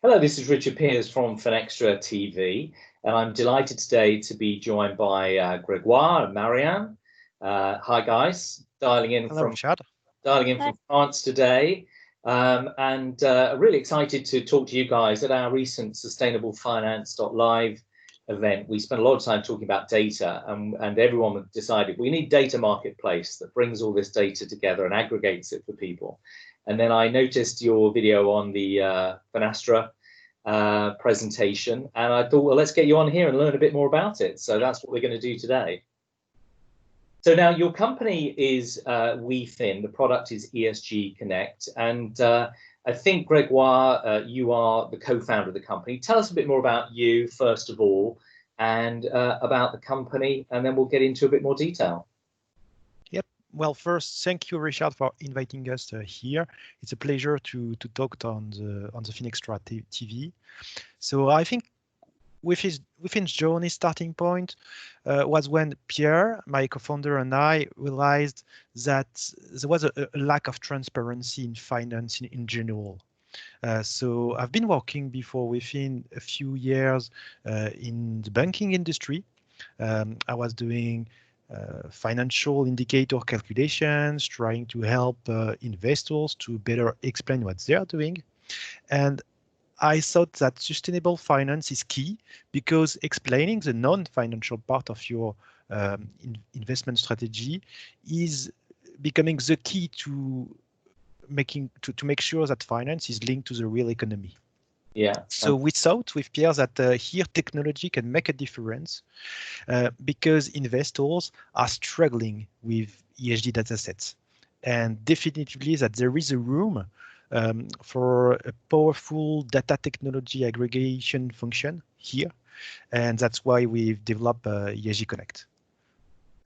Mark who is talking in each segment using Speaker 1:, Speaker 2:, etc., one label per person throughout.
Speaker 1: Hello, this is Richard Peers from Finextra TV, and I'm delighted today to be joined by Gregoire and Marian. Hi, guys. Dialing in
Speaker 2: Hello,
Speaker 1: from France today, and really excited to talk to you guys at our recent Sustainable Finance.Live event. We spent a lot of time talking about data, and everyone decided we need data marketplace that brings all this data together and aggregates it for people. And then I noticed your video on the Finextra presentation, and I thought, well, let's get you on here and learn a bit more about it. So that's what we're going to do today. So now your company is WeeFin, the product is ESG Connect, and I think, Gregoire, you are the co-founder of the company. Tell us a bit more about you, first of all, and about the company, and then we'll get into a bit more detail.
Speaker 2: Yep. Well, first, thank you, Richard, for inviting us here. It's a pleasure to talk on the Finextra TV. So I think WeeFin's journey starting point was when Pierre, my co-founder, and I realized that there was a lack of transparency in finance in general. So I've been working before WeeFin a few years in the banking industry. I was doing financial indicator calculations, trying to help investors to better explain what they are doing. And I thought that sustainable finance is key because explaining the non-financial part of your investment strategy is becoming the key to make sure that finance is linked to the real economy.
Speaker 1: Yeah.
Speaker 2: So we thought with Pierre that here technology can make a difference because investors are struggling with ESG datasets, and definitely that there is a room for a powerful data technology aggregation function here, and that's why we've developed ESG Connect.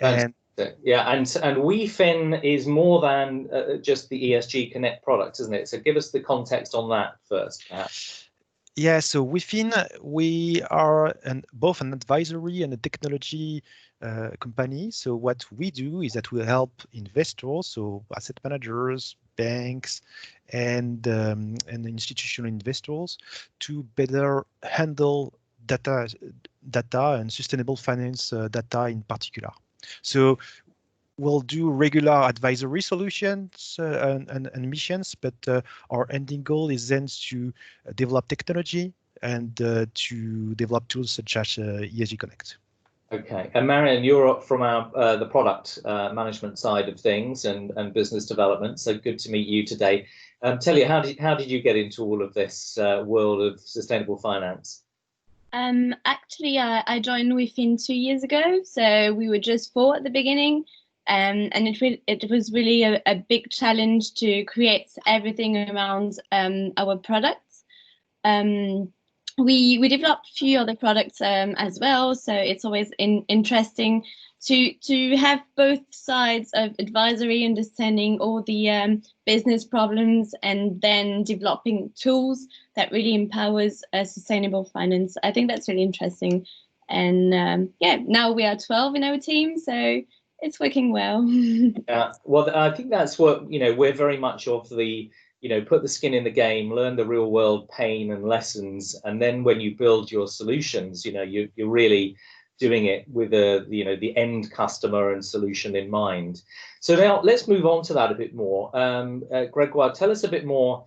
Speaker 1: And WeeFin is more than just the ESG Connect product, isn't it? So give us the context on that first, perhaps.
Speaker 2: Yeah, so WeeFin, we are both an advisory and a technology company. So what we do is that we help investors, so asset managers, banks, and institutional investors to better handle data and sustainable finance data in particular. So we'll do regular advisory solutions and missions, but our ending goal is then to develop technology and to develop tools such as ESG Connect.
Speaker 1: Okay, and Marion, you're from our the product management side of things and business development. So good to meet you today. Tell you, how did you get into all of this world of sustainable finance?
Speaker 3: Actually, I joined WeeFin 2 years ago, so we were just 4 at the beginning, and it was really a big challenge to create everything around our products. We developed a few other products as well, so it's always interesting to have both sides of advisory, understanding all the business problems, and then developing tools that really empowers sustainable finance. I think that's really interesting, and yeah, now we are 12 in our team, so it's working well.
Speaker 1: Yeah, well, I think that's what, we're very much of the, put the skin in the game, learn the real world pain and lessons, and then when you build your solutions, you're really doing it with the end customer and solution in mind. So now let's move on to that a bit more. Gregoire, tell us a bit more,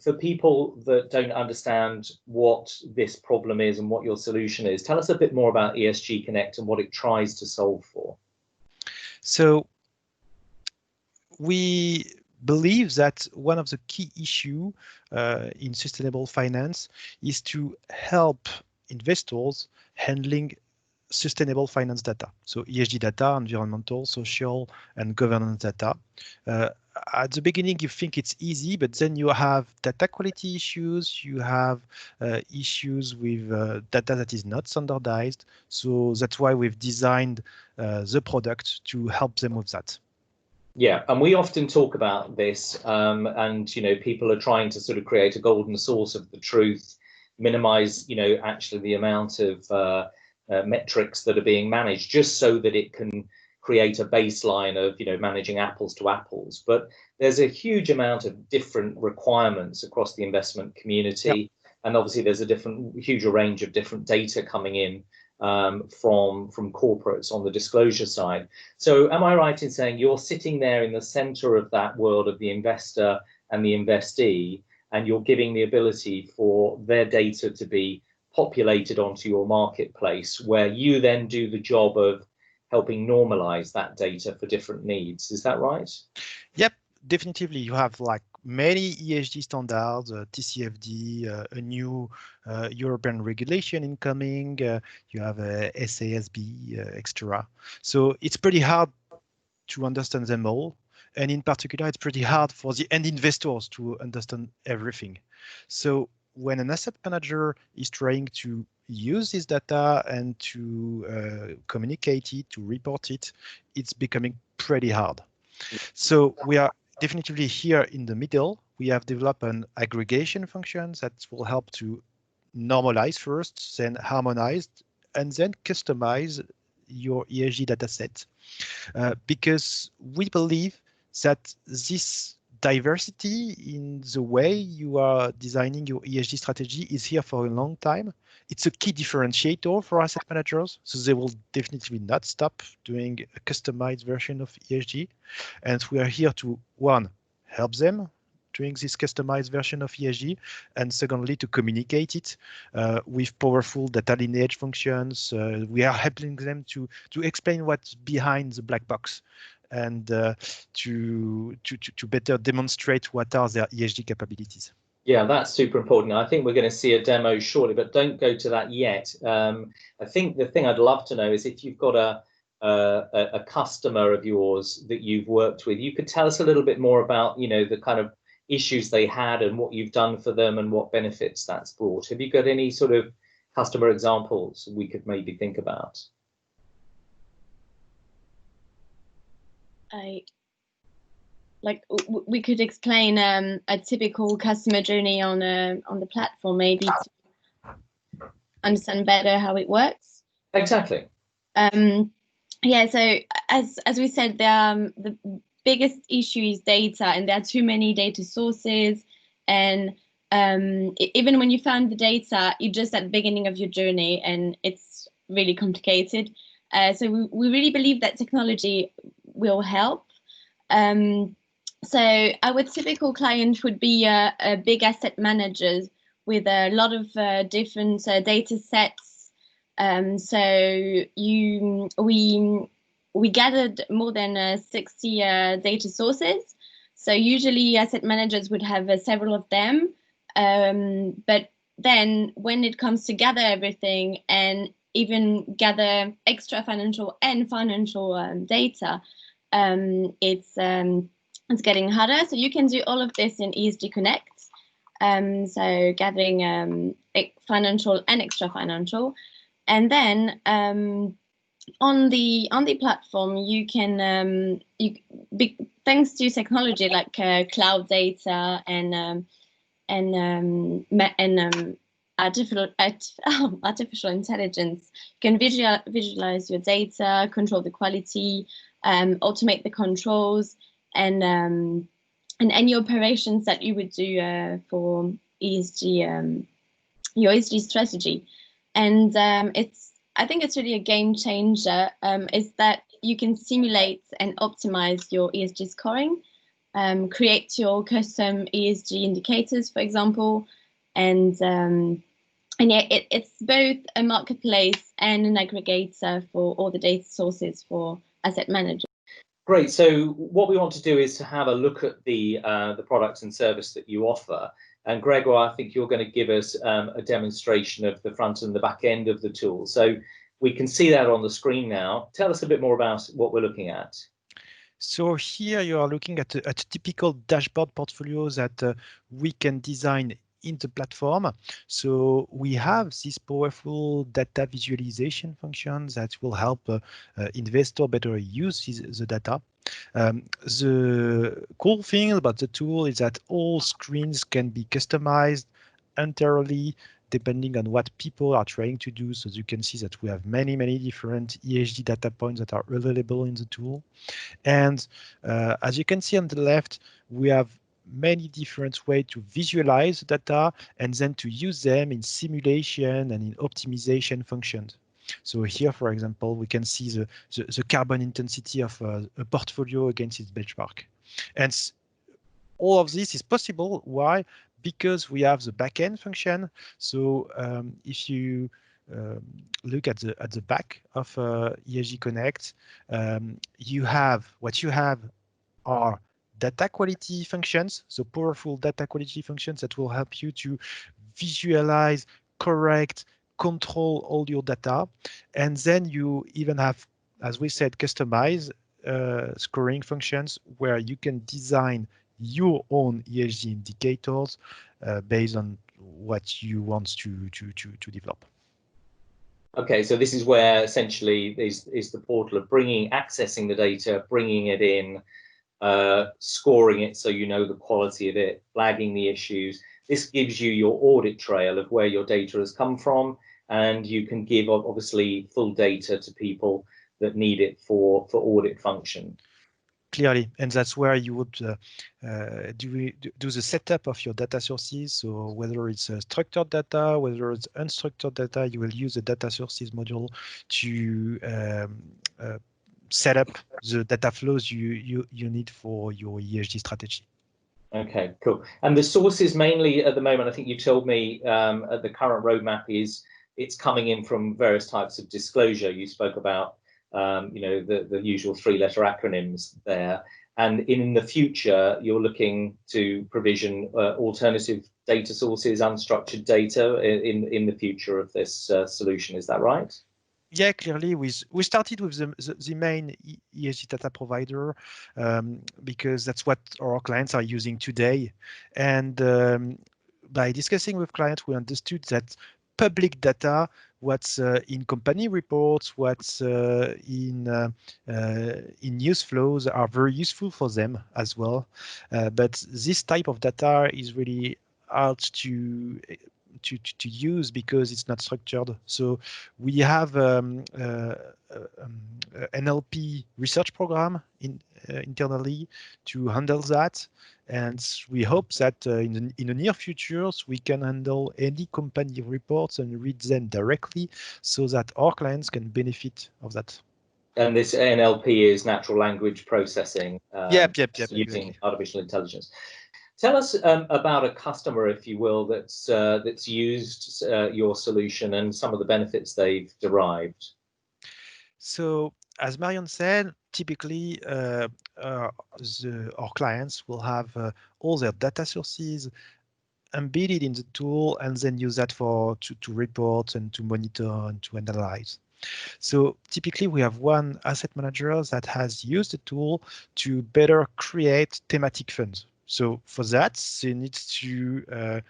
Speaker 1: for people that don't understand what this problem is and what your solution is. Tell us a bit more about ESG Connect and what it tries to solve for.
Speaker 2: So we believe that one of the key issues in sustainable finance is to help investors handling sustainable finance data. So ESG data, environmental, social, and governance data. At the beginning, you think it's easy, but then you have data quality issues, you have issues with data that is not standardized. So that's why we've designed the product to help them with that.
Speaker 1: Yeah, and we often talk about this, and people are trying to sort of create a golden source of the truth, minimize, actually the amount of metrics that are being managed, just so that it can create a baseline of managing apples to apples. But there's a huge amount of different requirements across the investment community. and obviously there's a huge range of different data coming in from corporates on the disclosure side. So am I right in saying you're sitting there in the center of that world of the investor and the investee, and you're giving the ability for their data to be populated onto your marketplace, where you then do the job of helping normalize that data for different needs? Is that right?
Speaker 2: Yep, definitely. You have like many ESG standards, TCFD, a new European regulation incoming, you have SASB, etc. So it's pretty hard to understand them all. And in particular, it's pretty hard for the end investors to understand everything. So when an asset manager is trying to use this data and to communicate it, to report it, it's becoming pretty hard. So we are definitively here in the middle. We have developed an aggregation function that will help to normalize first, then harmonize, and then customize your ESG dataset. Because we believe that this diversity in the way you are designing your ESG strategy is here for a long time. It's a key differentiator for asset managers, so they will definitely not stop doing a customized version of ESG. And we are here to, one, help them doing this customized version of ESG, and secondly, to communicate it with powerful data lineage functions. We are helping them to explain what's behind the black box, and to better demonstrate what are their ESG capabilities.
Speaker 1: Yeah, that's super important. I think we're going to see a demo shortly, but don't go to that yet. I think the thing I'd love to know is if you've got a customer of yours that you've worked with, you could tell us a little bit more about, you know, the kind of issues they had and what you've done for them and what benefits that's brought. Have you got any sort of customer examples we could maybe think about?
Speaker 3: We could explain a typical customer journey on the platform, maybe to understand better how it works.
Speaker 1: Exactly.
Speaker 3: Yeah. So as we said, the biggest issue is data, and there are too many data sources. And even when you found the data, you're just at the beginning of your journey, and it's really complicated. So we really believe that technology will help. So our typical client would be a big asset managers with a lot of different data sets. So we gathered more than 60 data sources. So usually asset managers would have several of them. But then when it comes to gather everything and even gather extra financial and financial data, it's getting harder. So you can do all of this in ESG Connect. So gathering financial and extra financial, and then on the platform you can thanks to technology like cloud data and artificial intelligence, you can visualize your data, control the quality, automate the controls, and any operations that you would do for ESG, your ESG strategy. And I think it's really a game changer, is that you can simulate and optimize your ESG scoring, create your custom ESG indicators, for example, and yeah, it's both a marketplace and an aggregator for all the data sources for asset managers.
Speaker 1: Great. So what we want to do is to have a look at the products and service that you offer. And Gregoire, I think you're going to give us a demonstration of the front and the back end of the tool. So we can see that on the screen now. Tell us a bit more about what we're looking at.
Speaker 2: So here you are looking at a typical dashboard portfolio that we can design in the platform. So we have this powerful data visualization function that will help investor better use the data. The cool thing about the tool is that all screens can be customized entirely depending on what people are trying to do. So you can see that we have many different ESG data points that are available in the tool. And as you can see on the left, we have many different ways to visualize data and then to use them in simulation and in optimization functions. So here, for example, we can see the carbon intensity of a portfolio against its benchmark. And all of this is possible. Why? Because we have the backend function. So if you look at the back of ESG Connect, you have are data quality functions, so powerful data quality functions that will help you to visualize, correct, control all your data. And then you even have, as we said, customize scoring functions where you can design your own ESG indicators based on what you want to develop.
Speaker 1: Okay, so this is where essentially is the portal of accessing the data, bringing it in, scoring it so you know the quality of it, flagging the issues. This gives you your audit trail of where your data has come from, and you can give obviously full data to people that need it for audit function.
Speaker 2: Clearly, and that's where you would do the setup of your data sources. So whether it's structured data, whether it's unstructured data, you will use the data sources module to set up the data flows you need for your ESG strategy.
Speaker 1: Okay, cool. And the sources mainly at the moment, I think you told me the current roadmap is it's coming in from various types of disclosure. You spoke about the usual 3-letter acronyms there. And in the future, you're looking to provision alternative data sources, unstructured data in the future of this solution. Is that right?
Speaker 2: Yeah, clearly, we started with the main ESG data provider because that's what our clients are using today. And by discussing with clients, we understood that public data, what's in company reports, what's in news flows are very useful for them as well. But this type of data is really hard to use because it's not structured. So we have an NLP research program internally to handle that. And we hope that in the near future, we can handle any company reports and read them directly so that our clients can benefit of that.
Speaker 1: And this NLP is natural language processing
Speaker 2: Yep,
Speaker 1: using
Speaker 2: exactly.
Speaker 1: artificial intelligence. Tell us about a customer, if you will, that's used your solution and some of the benefits they've derived.
Speaker 2: So, as Marion said, typically our clients will have all their data sources embedded in the tool and then use that to report and to monitor and to analyze. So typically we have one asset manager that has used the tool to better create thematic funds. So for that, they need to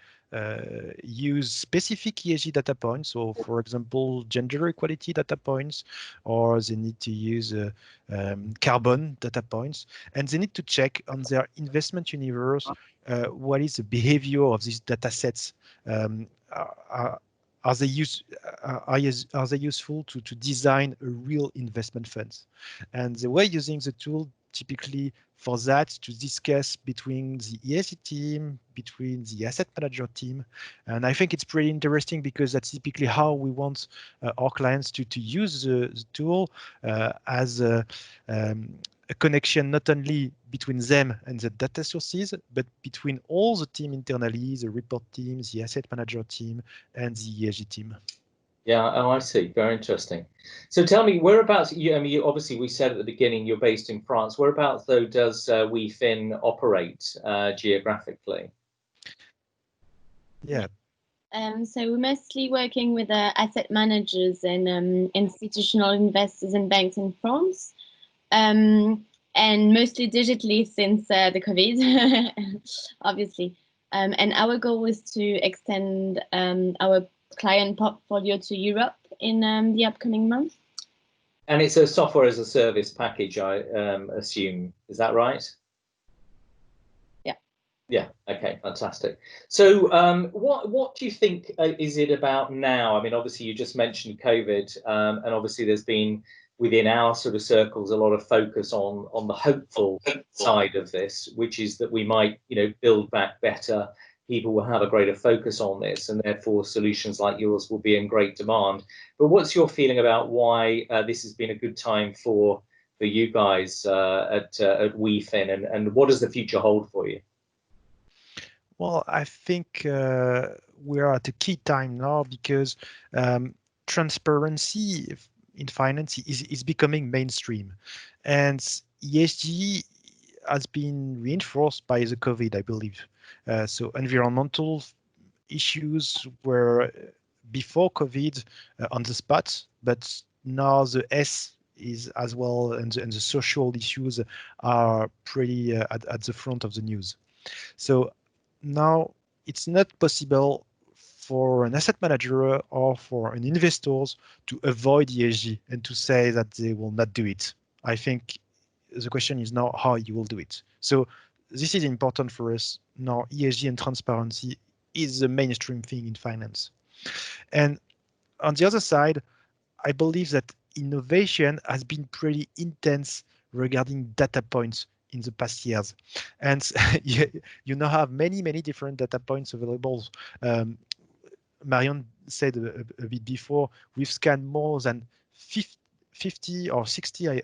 Speaker 2: use specific ESG data points. So for example, gender equality data points, or they need to use carbon data points, and they need to check on their investment universe what is the behavior of these data sets. Are they useful to design a real investment fund? And the way using the tool typically for that to discuss between the ESG team, between the asset manager team. And I think it's pretty interesting because that's typically how we want our clients to use the tool as a connection not only between them and the data sources, but between all the team internally, the report team, the asset manager team, and the ESG team.
Speaker 1: Yeah, oh, I see. Very interesting. So tell me, whereabouts, obviously we said at the beginning you're based in France. Whereabouts, though, does WeeFin operate geographically?
Speaker 2: Yeah.
Speaker 3: So we're mostly working with asset managers and institutional investors and banks in France, and mostly digitally since the COVID, obviously. And our goal is to extend our client portfolio to Europe in the upcoming months.
Speaker 1: And it's a software as a service package, I assume. Is that right?
Speaker 3: Yeah.
Speaker 1: Yeah. Okay. Fantastic. So, what do you think is it about now? I mean, obviously, you just mentioned COVID, and obviously, there's been within our sort of circles a lot of focus on the hopeful side of this, which is that we might, build back better. People will have a greater focus on this, and therefore solutions like yours will be in great demand. But what's your feeling about why this has been a good time for you guys at WeeFin, and what does the future hold for you?
Speaker 2: Well, I think we are at a key time now because transparency in finance is becoming mainstream, and ESG has been reinforced by the COVID, I believe. So environmental issues were before COVID on the spot, but now the S is as well, and the social issues are pretty at the front of the news. So now it's not possible for an asset manager or for an investors to avoid ESG and to say that they will not do it. I think the question is now how you will do it. So this is important for us. Now ESG and transparency is the mainstream thing in finance. And on the other side, I believe that innovation has been pretty intense regarding data points in the past years. And you now have many different data points available. Marion said a bit before, we've scanned more than 50 or 60, I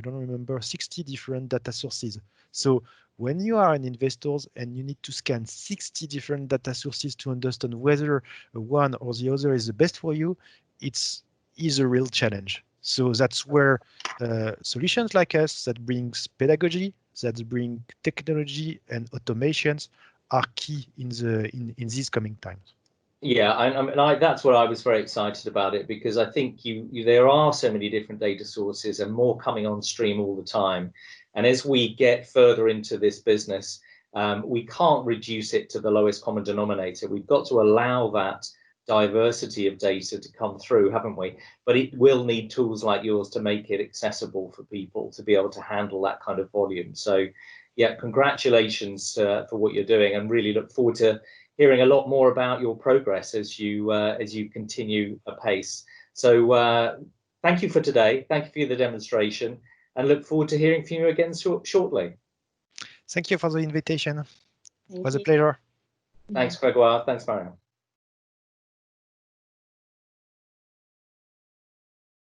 Speaker 2: don't remember, 60 different data sources. So when you are an investor and you need to scan 60 different data sources to understand whether one or the other is the best for you, is a real challenge. So that's where solutions like us that brings pedagogy, that bring technology and automations are key in these coming times.
Speaker 1: Yeah, that's what I was very excited about it, because I think there are so many different data sources and more coming on stream all the time. And as we get further into this business, we can't reduce it to the lowest common denominator. We've got to allow that diversity of data to come through, haven't we? But it will need tools like yours to make it accessible for people to be able to handle that kind of volume. So yeah, congratulations for what you're doing, and really look forward to hearing a lot more about your progress as you continue apace. So thank you for today. Thank you for the demonstration, and look forward to hearing from you again shortly.
Speaker 2: Thank you for the invitation. It was a pleasure.
Speaker 1: Thanks, Gregoire. Thanks, Marion.